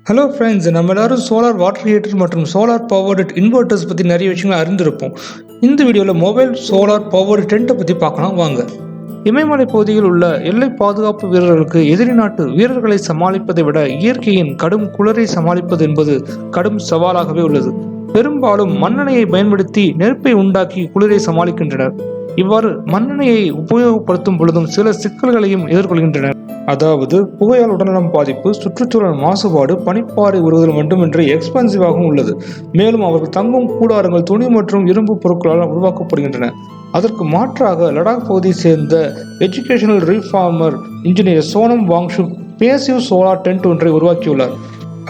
Hello friends, நம்ம எல்லாரும் solar water heater மற்றும் சோலார் பவர்டு இன்வெர்ட்டர்ஸ் பற்றி நிறைய விஷயங்கள் அறிந்திருப்போம். இந்த வீடியோவில் மொபைல் சோலார் பவர்டு டென்ட்டை பற்றி பார்க்கலாம் வாங்க. இமயமலை பகுதியில் உள்ள எல்லை பாதுகாப்பு வீரர்களுக்கு எதிரி நாட்டு வீரர்களை சமாளிப்பதை விட இயற்கையின் கடும் குளிரை சமாளிப்பது என்பது கடும் சவாலாகவே உள்ளது. பெரும்பாலும் மண்ணெண்ணெயை பயன்படுத்தி நெருப்பை உண்டாக்கி குளிரை சமாளிக்கின்றனர். இவ்வாறு மண்ணெண்ணெயை உபயோகப்படுத்தும் பொழுதும் சில சிக்கல்களையும் எதிர்கொள்கின்றனர். அதாவது புகையால் உடல்நலம் பாதிப்பு, சுற்றுச்சூழல் மாசுபாடு, பனிப்பாறை உருகுதல் மட்டுமின்றி எக்ஸ்பென்சிவாகவும் உள்ளது. மேலும் அவர்கள் தங்கும் கூடாரங்கள் துணி மற்றும் இரும்பு பொருட்களால் உருவாக்கப்படுகின்றன. அதற்கு மாற்றாக லடாக் பகுதியை சேர்ந்த educational reformer engineer Sonam Wangchuk passive solar tent ஒன்றை உருவாக்கியுள்ளார்.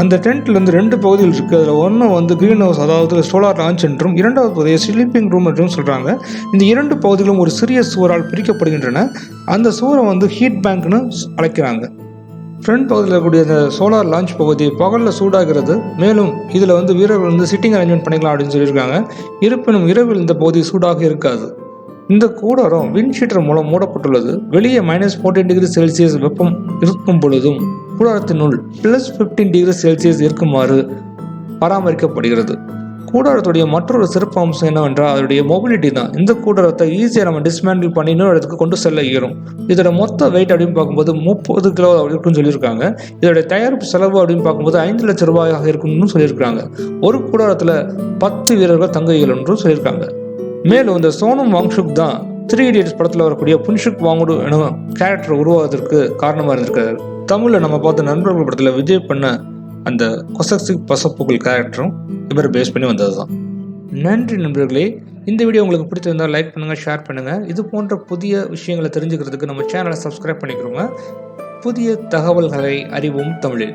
அந்த டென்ட்லேருந்து 2 பகுதிகள் இருக்குது. அதில் ஒன்று கிரீன் ஹவுஸ், அதாவது சோலார் லான்ச் என்றும், இரண்டாவது பகுதியை ஸ்லீப்பிங் ரூம் என்றும் சொல்கிறாங்க. இந்த 2 பகுதிகளும் ஒரு சிறிய சுவரால் பிரிக்கப்படுகின்றன. அந்த சுவரை ஹீட் பேங்க்னு அழைக்கிறாங்க. ஃப்ரண்ட் பகுதியில் இருக்கக்கூடிய இந்த சோலார் லான்ச் பகுதி பகலில் சூடாகிறது. மேலும் இதில் வீரர்கள் சிட்டிங் அரேஞ்ச்மெண்ட் பண்ணிக்கலாம் அப்படின்னு சொல்லியிருக்காங்க. இருப்பினும் இரவில் இந்த பகுதி சூடாக இருக்காது. இந்த கூடாரம் விண்ட்ஷீட்டர் மூலம் மூடப்பட்டுள்ளது. வெளியே -14 டிகிரி செல்சியஸ் வெப்பம் இருக்கும் பொழுதும் கூடாரத்தினுள் +15 டிகிரி செல்சியஸ் இருக்குமாறு பராமரிக்கப்படுகிறது. கூடாரத்துடைய மற்றொரு சிறப்பு அம்சம் என்னவென்றால் அதனுடைய மொபிலிட்டி தான். இந்த கூடாரத்தை ஈஸியாக நம்ம டிஸ்மேண்டில் பண்ணி இன்னொரு இடத்துக்கு கொண்டு செல்ல இயலும். இதோட மொத்த வெயிட் அப்படின்னு பார்க்கும்போது 30 கிலோ இருக்குன்னு சொல்லியிருக்காங்க. இதோடைய தயாரிப்பு செலவு அப்படின்னு பார்க்கும்போது 5 லட்சம் ரூபாயாக இருக்குன்னு சொல்லியிருக்காங்க. ஒரு கூடாரத்தில் 10 வீரர்கள் தங்க இயலும்னு சொல்லியிருக்காங்க. மேலும் இந்த சோனம் வாங்ஷுக் தான் 3 Idiots படத்தில் வரக்கூடிய புன்ஷுக் வாங்குடு என கேரக்டர் உருவாவதற்கு காரணமாக இருந்திருக்காரு. தமிழில் நம்ம பார்த்த நண்பர்கள் படத்தில் விஜய் பண்ண அந்த கொசக்சிக் பசப்புகள் கேரக்டரும் இவரை பேஸ் பண்ணி வந்தது தான். நன்றி நண்பர்களே. இந்த வீடியோ உங்களுக்கு பிடிச்சிருந்தால் லைக் பண்ணுங்கள், ஷேர் பண்ணுங்கள். இது போன்ற புதிய விஷயங்களை தெரிஞ்சுக்கிறதுக்கு நம்ம சேனலை சப்ஸ்கிரைப் பண்ணிக்கிறோங்க. புதிய தகவல்களை அறிவோம் தமிழில்.